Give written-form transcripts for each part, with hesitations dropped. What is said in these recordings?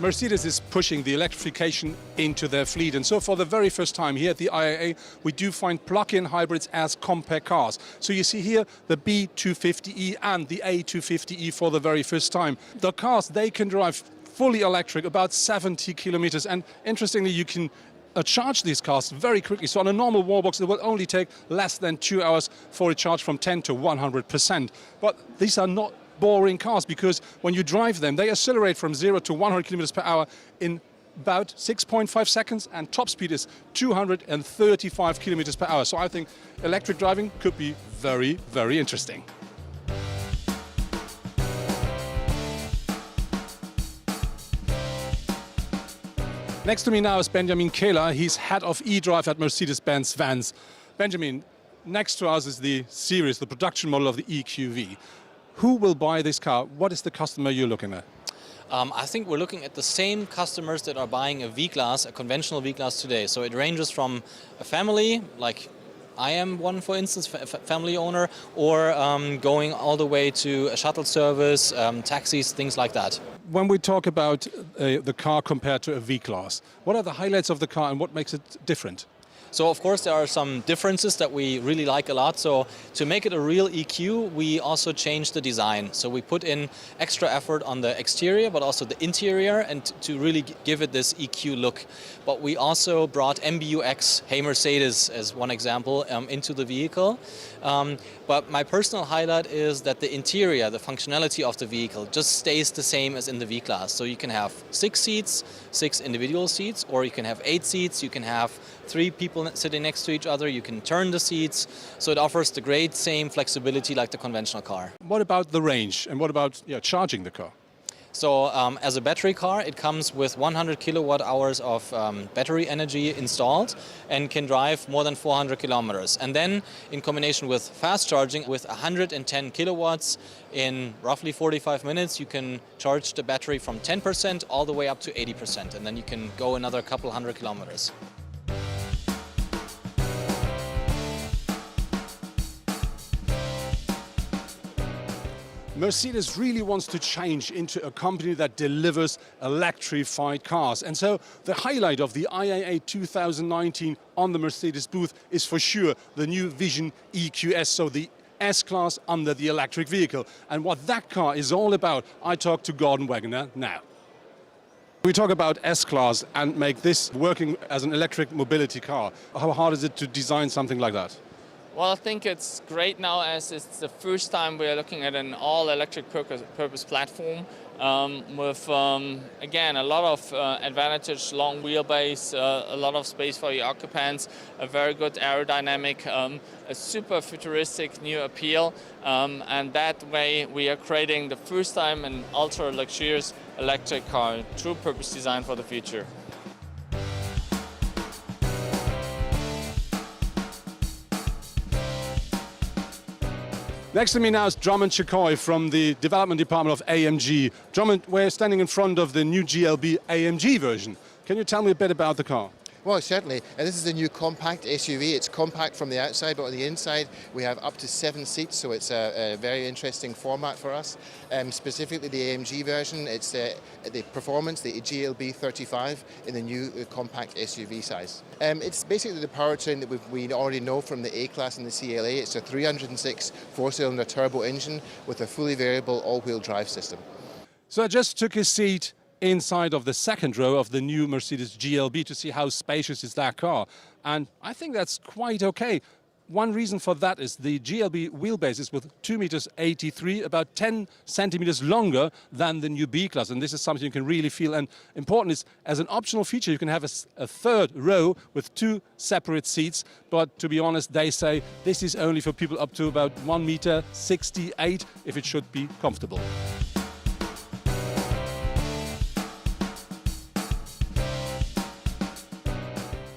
Mercedes is pushing the electrification into their fleet, and so for the very first time here at the IAA, we do find plug-in hybrids as compact cars. So you see here the B250E and the A250E for the very first time. The cars, they can drive fully electric, about 70 kilometers, and interestingly, you can charge these cars very quickly. So on a normal wallbox, it will only take less than 2 hours for a charge from 10 to 100%. But these are not boring cars, because when you drive them, they accelerate from 0 to 100 kilometers per hour in about 6.5 seconds, and top speed is 235 kilometers per hour. So I think electric driving could be very, very interesting. Next to me now is Benjamin Kehler. He's head of eDrive at Mercedes-Benz Vans. Benjamin, next to us is the series, the production model of the EQV. Who will buy this car? What is the customer you're looking at? I think we're looking at the same customers that are buying a V-Class, a conventional V-Class today. So it ranges from a family, like I am one, for instance, family owner, or going all the way to a shuttle service, taxis, things like that. When we talk about the car compared to a V-Class, what are the highlights of the car and what makes it different? So of course there are some differences that we really like a lot. So to make it a real EQ, we also changed the design. So we put in extra effort on the exterior, but also the interior, and to really give it this EQ look. But we also brought MBUX, Hey Mercedes, as one example, into the vehicle. But my personal highlight is that the interior, the functionality of the vehicle, just stays the same as in the V-Class. So you can have 6 seats, 6 individual seats, or you can have 8 seats, you can have 3 people sitting next to each other, you can turn the seats, so it offers the great same flexibility like the conventional car. What about the range, and what about charging the car? So as a battery car, it comes with 100 kilowatt hours of battery energy installed and can drive more than 400 kilometers. And then in combination with fast charging with 110 kilowatts, in roughly 45 minutes you can charge the battery from 10% all the way up to 80%, and then you can go another couple hundred kilometers. Mercedes really wants to change into a company that delivers electrified cars. And so the highlight of the IAA 2019 on the Mercedes booth is for sure the new Vision EQS, so the S-Class under the electric vehicle. And what that car is all about, I talked to Gordon Wagoner now. We talk about S-Class and make this working as an electric mobility car. How hard is it to design something like that? Well, I think it's great now, as it's the first time we're looking at an all-electric purpose platform with, again, a lot of advantage, long wheelbase, a lot of space for your occupants, a very good aerodynamic, a super futuristic new appeal, and that way we are creating the first time an ultra-luxurious electric car, true purpose design for the future. Next to me now is Drummond Chikoy from the development department of AMG. Drummond, we're standing in front of the new GLB AMG version. Can you tell me a bit about the car? Well, certainly. And this is the new compact SUV. It's compact from the outside, but on the inside we have up to 7 seats, so it's a very interesting format for us. Specifically the AMG version, it's the performance, the GLB 35 in the new compact SUV size. It's basically the powertrain that we already know from the A-Class and the CLA. It's a 306 4-cylinder turbo engine with a fully variable all-wheel drive system. So I just took a seat inside of the second row of the new Mercedes GLB to see how spacious is that car. And I think that's quite okay. One reason for that is the GLB wheelbase is with 2.83 meters, about 10 centimeters longer than the new B-Class. And this is something you can really feel. And important is, as an optional feature, you can have a third row with 2 separate seats. But to be honest, they say this is only for people up to about 1.68 meters, if it should be comfortable.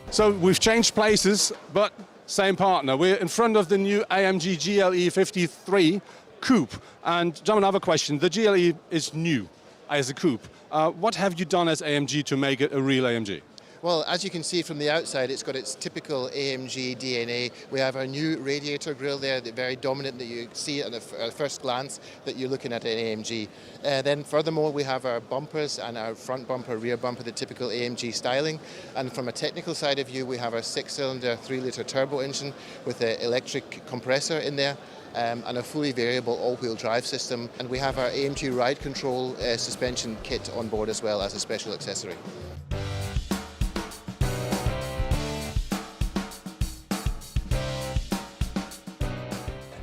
So we've changed places, but same partner. We're in front of the new AMG GLE 53 Coupe. And John, another question. The GLE is new as a coupe. What have you done as AMG to make it a real AMG? Well, as you can see from the outside, it's got its typical AMG DNA. We have our new radiator grille there, the very dominant that you see at the first glance that you're looking at an AMG. Then furthermore, we have our bumpers and our front bumper, rear bumper, the typical AMG styling. And from a technical side of view, we have our 6-cylinder, 3-litre turbo engine with an electric compressor in there. And a fully variable all-wheel drive system. And we have our AMG ride control suspension kit on board as well as a special accessory.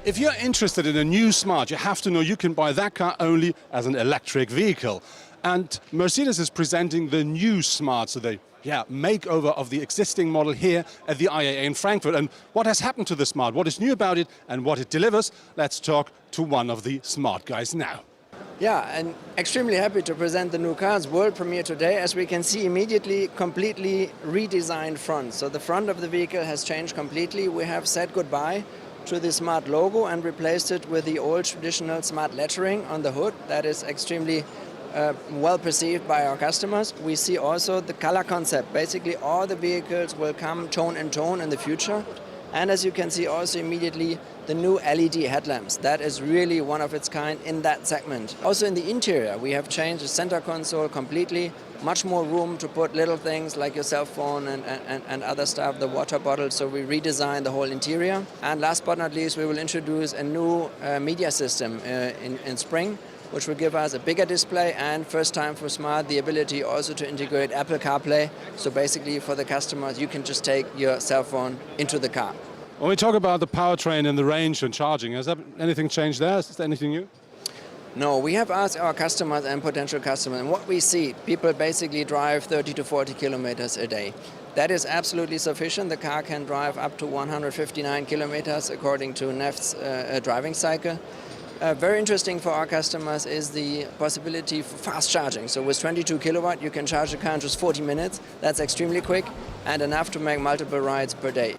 If you're interested in a new Smart, you have to know you can buy that car only as an electric vehicle. And Mercedes is presenting the new Smart, so the makeover of the existing model here at the IAA in Frankfurt. And what has happened to the Smart, what is new about it and what it delivers, let's talk to one of the Smart guys now. Yeah, and extremely happy to present the new car's world premiere today. As we can see immediately, completely redesigned front. So the front of the vehicle has changed completely. We have said goodbye to the Smart logo and replaced it with the old traditional Smart lettering on the hood. That is extremely well perceived by our customers. We see also the color concept. Basically all the vehicles will come tone and tone in the future. And as you can see also immediately the new LED headlamps. That is really one of its kind in that segment. Also in the interior we have changed the center console completely. Much more room to put little things like your cell phone and other stuff, the water bottle. So we redesigned the whole interior. And last but not least we will introduce a new media system in spring, which will give us a bigger display and first time for Smart the ability also to integrate Apple CarPlay. So basically for the customers you can just take your cell phone into the car. When we talk about the powertrain and the range and charging, has anything changed there? Is there anything new? No, we have asked our customers and potential customers, and what we see, people basically drive 30 to 40 kilometers a day. That is absolutely sufficient. The car can drive up to 159 kilometers according to NEFT's driving cycle. Very interesting for our customers is the possibility for fast charging. So with 22 kilowatt you can charge the car in just 40 minutes. That's extremely quick and enough to make multiple rides per day.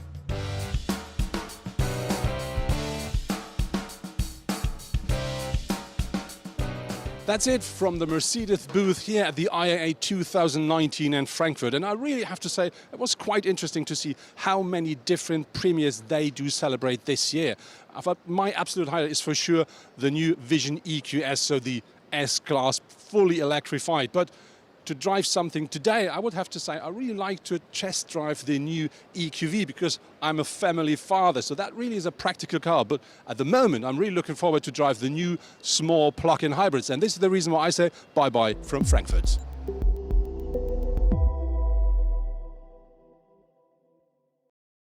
That's it from the Mercedes booth here at the IAA 2019 in Frankfurt. And I really have to say, it was quite interesting to see how many different premieres they do celebrate this year. My absolute highlight is for sure the new Vision EQS, so the S-Class, fully electrified. But to drive something today, I would have to say I really like to test drive the new EQV because I'm a family father, so that really is a practical car. But at the moment, I'm really looking forward to drive the new small plug-in hybrids. And this is the reason why I say bye-bye from Frankfurt.